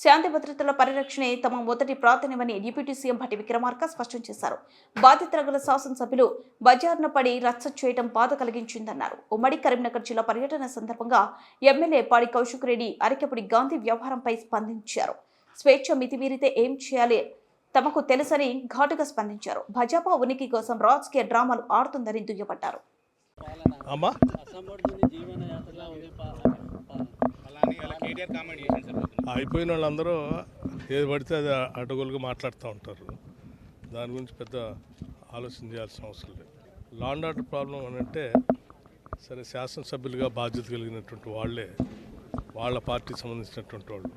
శాంతి భద్రతల పరిరక్షణే తమ మొదటి ప్రాధాన్యమని డిప్యూటీ సీఎం భట్టి విక్రమార్క స్పష్టం చేశారు. బాధితుల గల శాసనసభ్యులు బజార్న పడి రచ్చ చేయడం బాధ కలిగించిందన్నారు. ఉమ్మడి కరీంనగర్ జిల్లా పర్యటన సందర్భంగా ఎమ్మెల్యే పాడి కౌశిక్ రెడ్డి అరకెపుడి గాంధీ వ్యవహారంపై స్పందించారు. స్వేచ్ఛ మితిమీరితే ఏం చేయాలి తమకు తెలుసని ఘాటుగా స్పందించారు. భాజపా ఉనికి కోసం రాజకీయ డ్రామాలు ఆడుతుందని దుయ్యబట్టారు. అయిపోయిన వాళ్ళందరూ ఏది పడితే అది అడ్డగోలుగా మాట్లాడుతూ ఉంటారు. దాని గురించి పెద్ద ఆలోచన చేయాల్సిన అవసరం లేదు. లా అండ్ ఆర్డర్ ప్రాబ్లం అని అంటే సరే, శాసనసభ్యులుగా బాధ్యత కలిగినటువంటి వాళ్ళే, వాళ్ళ పార్టీకి సంబంధించినటువంటి వాళ్ళు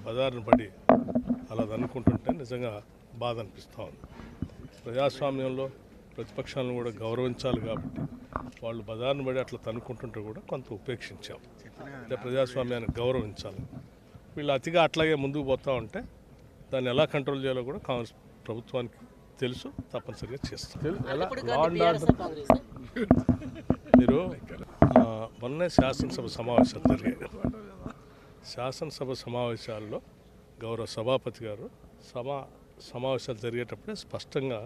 బజారును పడి అలా అనుకుంటుంటే నిజంగా బాధ అనిపిస్తూ ఉంది. ప్రజాస్వామ్యంలో ప్రతిపక్షాలను కూడా గౌరవించాలి కాబట్టి వాళ్ళు బజారును పడి అట్లా తనుకుంటుంటే కూడా కొంత ఉపేక్షించాం. అంటే ప్రజాస్వామ్యాన్ని గౌరవించాలి. వీళ్ళు అతిగా అట్లాగే ముందుకు పోతూ ఉంటే దాన్ని ఎలా కంట్రోల్ చేయాలో కూడా కాంగ్రెస్ ప్రభుత్వానికి తెలుసు, తప్పనిసరిగా చేస్తాం. మీరు మొన్నే శాసనసభ సమావేశాలు జరిగాయి. శాసనసభ సమావేశాల్లో గౌరవ సభాపతి గారు సమావేశాలు జరిగేటప్పుడే స్పష్టంగా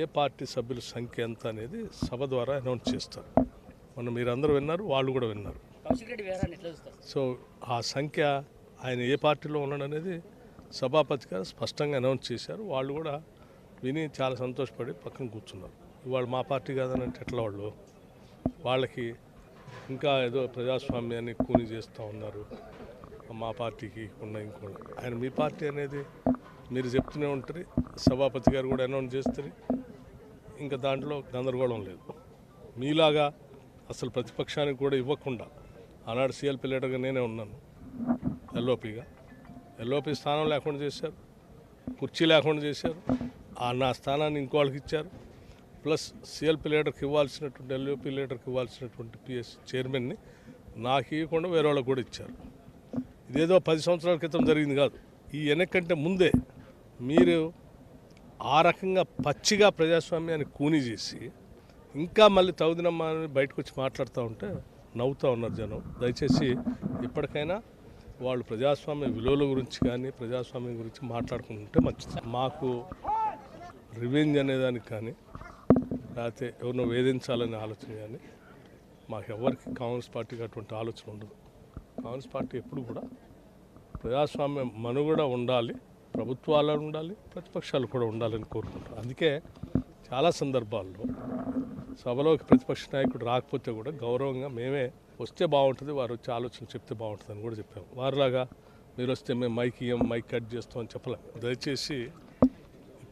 ఏ పార్టీ సభ్యుల సంఖ్య ఎంత అనేది సభ ద్వారా అనౌన్స్ చేస్తారు. మొన్న మీరందరూ విన్నారు, వాళ్ళు కూడా విన్నారు. సో ఆ సంఖ్య ఆయన ఏ పార్టీలో ఉన్నాడు అనేది సభాపతి గారు స్పష్టంగా అనౌన్స్ చేశారు. వాళ్ళు కూడా విని చాలా సంతోషపడి పక్కన కూర్చున్నారు. ఇవాళ మా పార్టీ కాదని అంటే ఎట్లా వాళ్ళకి ఇంకా ఏదో ప్రజాస్వామ్యాన్ని కూని చేస్తూ ఉన్నారు. మా పార్టీకి ఉన్న ఇంకోటి ఆయన మీ పార్టీ అనేది మీరు చెప్తూనే ఉంటారు. సభాపతి గారు కూడా అనౌన్స్ చేస్తారు. ఇంకా దాంట్లో గందరగోళం లేదు. మీలాగా అసలు ప్రతిపక్షానికి కూడా ఇవ్వకుండా ఆనాడు సిఎల్పి లీడర్గా నేనే ఉన్నాను. ఎల్ఓపి స్థానం లేకుండా చేశారు, కుర్చీ లేకుండా చేశారు. నా స్థానాన్ని ఇంకోళ్ళకి ఇచ్చారు. ప్లస్ సిఎల్పి లీడర్కి ఇవ్వాల్సినటువంటి, ఎల్ఓపి లీడర్కి ఇవ్వాల్సినటువంటి పిఎస్ చైర్మన్ని నాకు ఇవ్వకుండా వేరే వాళ్ళకి కూడా ఇచ్చారు. ఇదేదో 10 సంవత్సరాల క్రితం జరిగింది కాదు. ఈ ఎన్నికంటే ముందే మీరు ఆ రకంగా పచ్చిగా ప్రజాస్వామ్యాన్ని కూని చేసి ఇంకా మళ్ళీ తౌదినమ్మా అని బయటకు వచ్చి మాట్లాడుతూ ఉంటే నవ్వుతూ ఉన్నారు జనం. దయచేసి ఇప్పటికైనా వాళ్ళు ప్రజాస్వామ్య విలువల గురించి కానీ ప్రజాస్వామ్యం గురించి మాట్లాడుకుంటుంటే మంచిది. మాకు రివెంజ్ అనేదానికి కానీ లేకపోతే ఎవరినో వేధించాలనే ఆలోచన కానీ మాకు ఎవరికి కాంగ్రెస్ పార్టీకి అటువంటి ఆలోచన ఉండదు. కాంగ్రెస్ పార్టీ ఎప్పుడు కూడా ప్రజాస్వామ్యం మనుగడ ఉండాలి, ప్రభుత్వాలు ఉండాలి, ప్రతిపక్షాలు కూడా ఉండాలని కోరుకుంటారు. అందుకే చాలా సందర్భాల్లో సభలోకి ప్రతిపక్ష నాయకుడు రాకపోతే కూడా గౌరవంగా మేమే వస్తే బాగుంటుంది, వారు వచ్చి ఆలోచన చెప్తే బాగుంటుంది అని కూడా చెప్పాము. వారిలాగా మీరు వస్తే మేము మైక్ కట్ చేస్తామని చెప్పలేము. దయచేసి